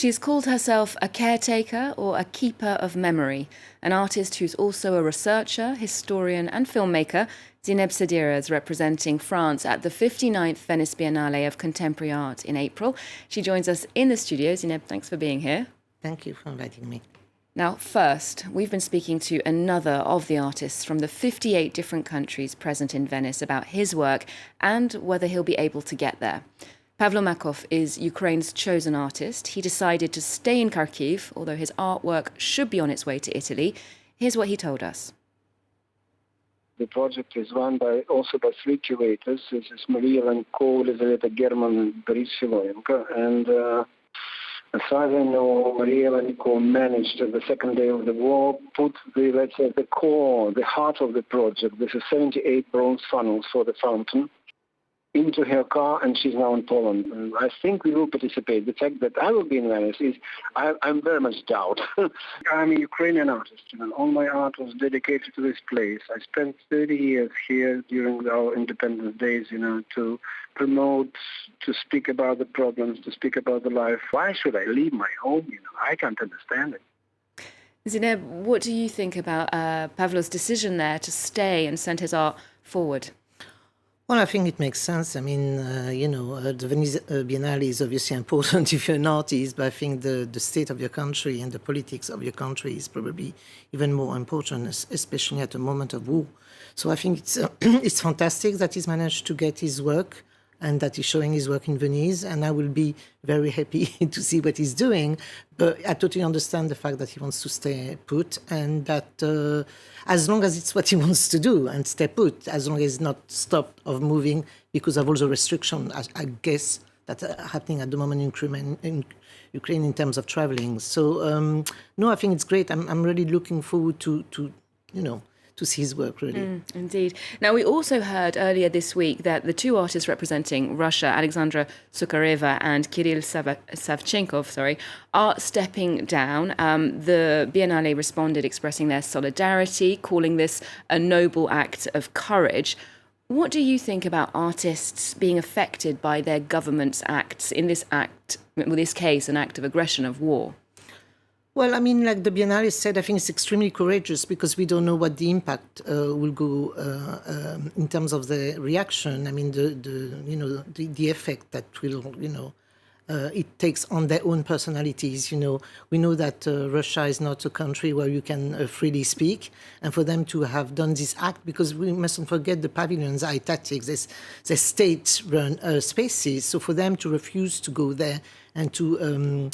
She's called herself a caretaker or a keeper of memory, an artist who's also a researcher, historian and filmmaker. Zineb Sedira is representing France at the 59th Venice Biennale of Contemporary Art in April. She joins us in the studio. Zineb, thanks for being here. Thank you for inviting me. Now, first, we've been speaking to another of the artists from the 58 different countries present in Venice about his work and whether he'll be able to get there. Pavilion is Ukraine's chosen artist. He decided to stay in Kharkiv, although his artwork should be on its way to Italy. Here's what he told us. The project is run also by three curators. This is Maria Lanko, Elizabeth German, and Boris Filoyenko. And as far as I know, Maria Lanko managed at the second day of the war, put the core, the heart of the project. This is 78 bronze funnels for the fountain, into her car, and she's now in Poland. And I think we will participate. The fact that I will be in Venice is, I'm very much doubt. I'm a Ukrainian artist, and all my art was dedicated to this place. I spent 30 years here during our independence days, to promote, to speak about the problems, to speak about the life. Why should I leave my home? I can't understand it. Zineb, what do you think about Pavlov's decision there to stay and send his art forward? Well, I think it makes sense. I mean, the Venice Biennale is obviously important if you're an artist, but I think the state of your country and the politics of your country is probably even more important, especially at a moment of war. So I think it's fantastic that he's managed to get his work and that he's showing his work in Venice, and I will be very happy to see what he's doing. But I totally understand the fact that he wants to stay put, and that as long as it's what he wants to do and stay put, as long as he's not stopped of moving because of all the restrictions, I guess, that are happening at the moment in Ukraine in terms of traveling. So, no, I think it's great. I'm really looking forward to see his work, really. Indeed. Now, we also heard earlier this week that the two artists representing Russia, Alexandra Sukhareva and Kirill Savchenkov, are stepping down. The Biennale responded expressing their solidarity, calling this a noble act of courage. What do you think about artists being affected by their government's acts, in this case, an act of aggression, of war? Well, I mean, like the Biennale said, I think it's extremely courageous because we don't know what the impact will go in terms of the reaction. I mean, the effect that will, it takes on their own personalities. We know that Russia is not a country where you can freely speak, and for them to have done this act, because we mustn't forget the pavilions are Itatics, they're state-run spaces. So for them to refuse to go there and to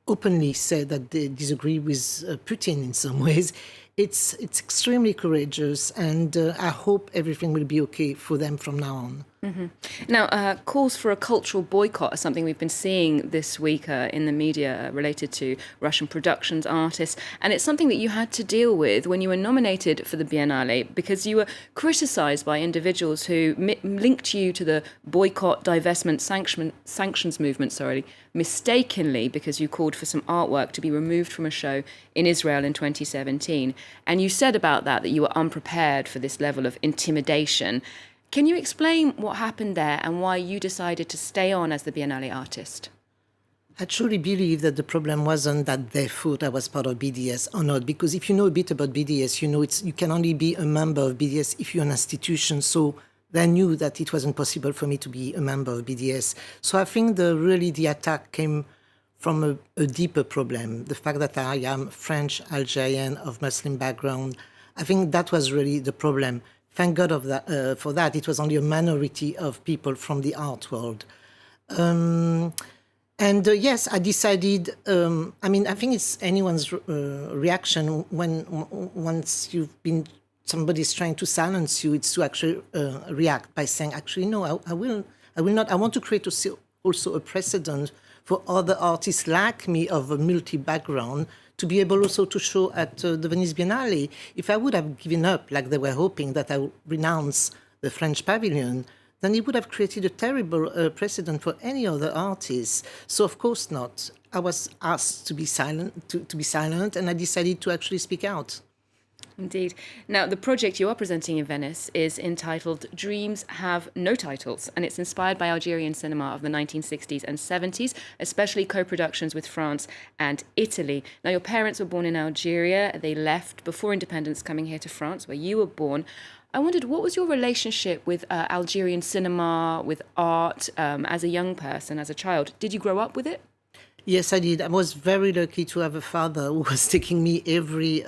openly say that they disagree with Putin in some ways, it's extremely courageous, and I hope everything will be okay for them from now on. Mm-hmm. Now, calls for a cultural boycott are something we've been seeing this week in the media related to Russian productions, artists, and it's something that you had to deal with when you were nominated for the Biennale, because you were criticised by individuals who linked you to the boycott, divestment, sanctions movement, mistakenly, because you called for some artwork to be removed from a show in Israel in 2017. And you said about that you were unprepared for this level of intimidation. Can you explain what happened there and why you decided to stay on as the Biennale artist? I truly believe that the problem wasn't that they thought I was part of BDS or not, because if you know a bit about BDS, you can only be a member of BDS if you're an institution. So they knew that it wasn't possible for me to be a member of BDS. So I think the attack came from a deeper problem. The fact that I am French-Algerian of Muslim background, I think that was really the problem. Thank God for that. It was only a minority of people from the art world. Yes, I decided, I think it's anyone's reaction once somebody's trying to silence you, it's to actually react by saying, actually, no, I will not. I want to create also a precedent for other artists like me of a multi-background to be able also to show at the Venice Biennale. If I would have given up, like they were hoping, that I would renounce the French Pavilion, then it would have created a terrible precedent for any other artists. So of course not. I was asked to be silent, and I decided to actually speak out. Indeed. Now, the project you are presenting in Venice is entitled Dreams Have No Titles, and it's inspired by Algerian cinema of the 1960s and 70s, especially co-productions with France and Italy. Now, your parents were born in Algeria. They left before independence, coming here to France, where you were born. I wondered, what was your relationship with Algerian cinema, with art, as a young person, as a child? Did you grow up with it? Yes, I did. I was very lucky to have a father who was taking me every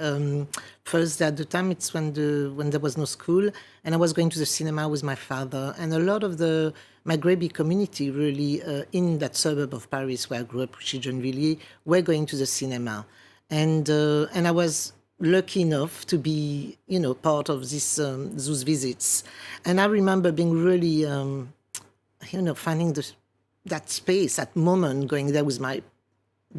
Thursday. At the time, it's when there was no school, and I was going to the cinema with my father. And a lot of the Maghrebi community, really, in that suburb of Paris where I grew up, Gennevilliers, were going to the cinema, and I was lucky enough to be, part of those visits. And I remember being really, finding that space, that moment, going there with my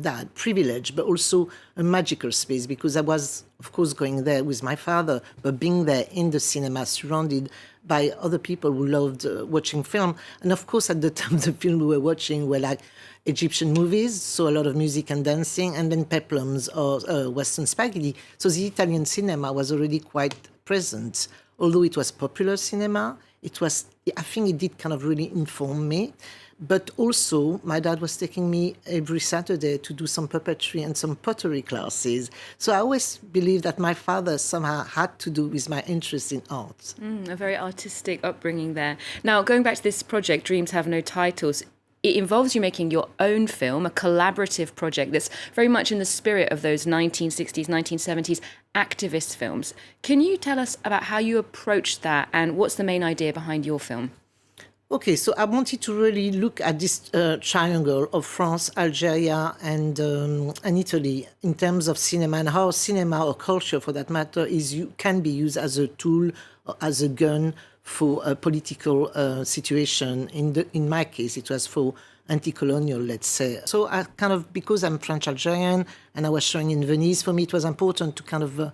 dad, privilege, but also a magical space, because I was, of course, going there with my father, but being there in the cinema, surrounded by other people who loved watching film. And of course, at the time, the film we were watching were like Egyptian movies, so a lot of music and dancing, and then peplums or Western spaghetti. So the Italian cinema was already quite present. Although it was popular cinema, I think it did kind of really inform me. But also, my dad was taking me every Saturday to do some puppetry and some pottery classes. So I always believed that my father somehow had to do with my interest in art. A very artistic upbringing there. Now, going back to this project, Dreams Have No Titles, it involves you making your own film, a collaborative project that's very much in the spirit of those 1960s, 1970s activist films. Can you tell us about how you approached that and what's the main idea behind your film? Okay, so I wanted to really look at this triangle of France, Algeria, and Italy in terms of cinema, and how cinema, or culture for that matter, can be used as a tool, or as a gun for a political situation. In my case, it was for anti-colonial, let's say. So I because I'm French-Algerian and I was showing in Venice, for me it was important to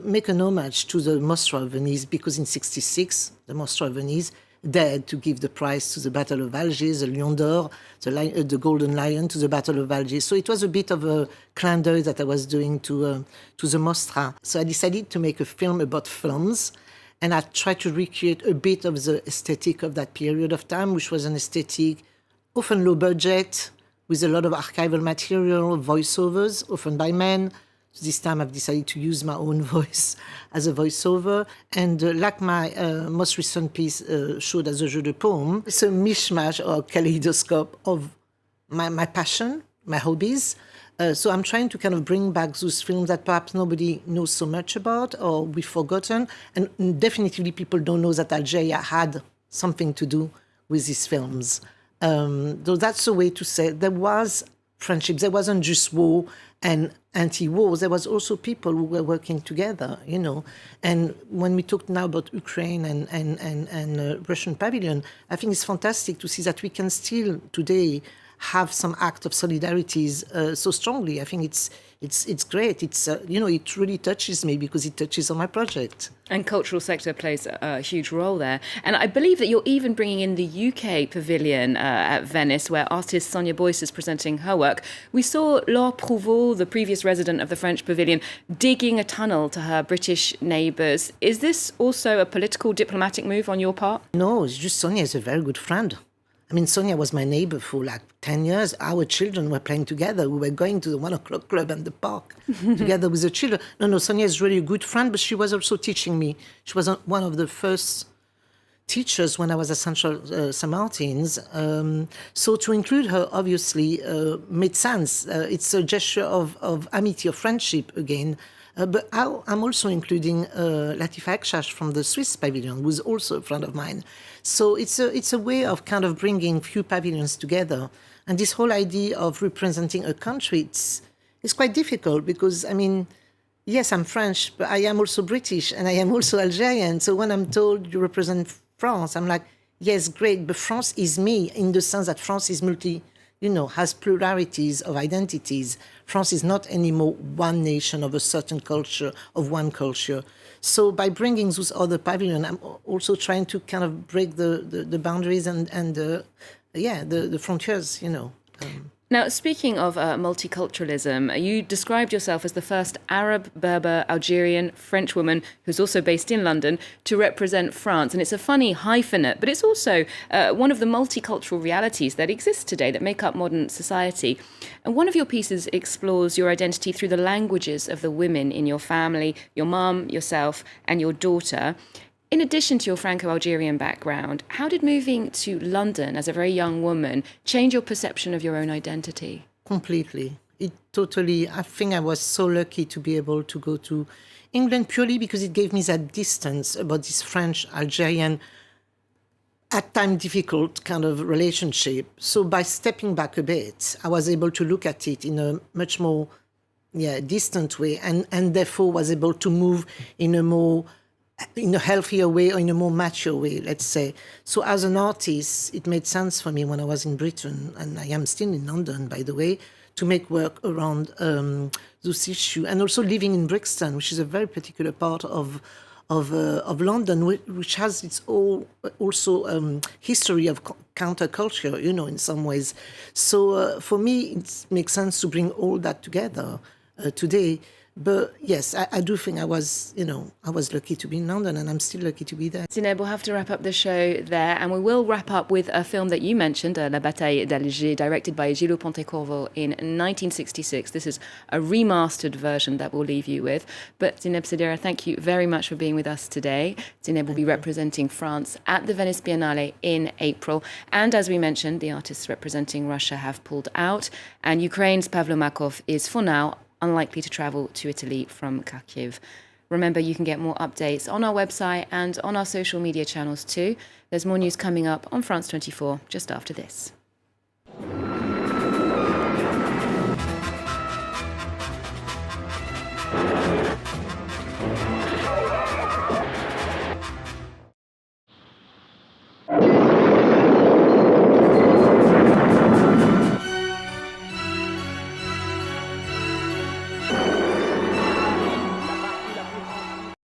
make an homage to the Mostra of Venice, because in '66, the Mostra of Venice dared to give the prize to the Battle of Algiers, the Lion d'Or, the Golden Lion, to the Battle of Algiers. So it was a bit of a clin d'oeil that I was doing to the Mostra. So I decided to make a film about films, and I tried to recreate a bit of the aesthetic of that period of time, which was an aesthetic often low budget, with a lot of archival material, voiceovers, often by men. This time I've decided to use my own voice as a voiceover. And like my most recent piece showed as a jeu de paume, it's a mishmash or kaleidoscope of my passion, my hobbies. So I'm trying to kind of bring back those films that perhaps nobody knows so much about, or we've forgotten. And definitely people don't know that Algeria had something to do with these films. So that's a way to say there was friendship. There wasn't just war and anti-war. There was also people who were working together, And when we talk now about Ukraine and Russian Pavilion, I think it's fantastic to see that we can still today have some act of solidarities so strongly. I think it's great. It really touches me because it touches on my project. And cultural sector plays a huge role there. And I believe that you're even bringing in the UK Pavilion at Venice, where artist Sonia Boyce is presenting her work. We saw Laure Prouvost, the previous resident of the French Pavilion, digging a tunnel to her British neighbours. Is this also a political, diplomatic move on your part? No, it's just Sonia is a very good friend. I mean, Sonia was my neighbor for like 10 years. Our children were playing together. We were going to the 1 o'clock club and the park together with the children. No, Sonia is really a good friend, but she was also teaching me. She was one of the first teachers when I was at Central St. Martin's. So to include her, obviously, made sense. It's a gesture of amity, of friendship again. But I'm also including Latifa Ekshash from the Swiss Pavilion, who's also a friend of mine. So it's a way of kind of bringing few pavilions together. And this whole idea of representing a country, it's quite difficult because, I mean, yes, I'm French, but I am also British and I am also Algerian. So when I'm told you represent France, I'm like, yes, great, but France is me in the sense that France is has pluralities of identities. France is not anymore one nation of a certain culture, of one culture. So by bringing those other pavilions, I'm also trying to kind of break the boundaries and the frontiers, Now, speaking of multiculturalism, you described yourself as the first Arab, Berber, Algerian, French woman who's also based in London to represent France. And it's a funny hyphenate, but it's also one of the multicultural realities that exist today that make up modern society. And one of your pieces explores your identity through the languages of the women in your family, your mum, yourself, and your daughter. In addition to your Franco-Algerian background, how did moving to London as a very young woman change your perception of your own identity? Completely. It totally, I think I was so lucky to be able to go to England purely because it gave me that distance about this French-Algerian, at times difficult kind of relationship. So by stepping back a bit, I was able to look at it in a much more distant way and therefore was able to move in a healthier way or in a more mature way, let's say. So as an artist, it made sense for me when I was in Britain, and I am still in London, by the way, to make work around those issues. And also living in Brixton, which is a very particular part of London, which has its own also history of counterculture, in some ways. So for me, it makes sense to bring all that together today. But yes, I do think I was lucky to be in London, and I'm still lucky to be there. Zineb, we'll have to wrap up the show there, and we will wrap up with a film that you mentioned, La Bataille d'Alger, directed by Gillo Pontecorvo in 1966. This is a remastered version that we'll leave you with. But Zineb Sedira, thank you very much for being with us today. Zineb will be representing France at the Venice Biennale in April. And as we mentioned, the artists representing Russia have pulled out, and Ukraine's Pavlo Makov is, for now, unlikely to travel to Italy from Kharkiv. Remember, you can get more updates on our website and on our social media channels too. There's more news coming up on France 24 just after this.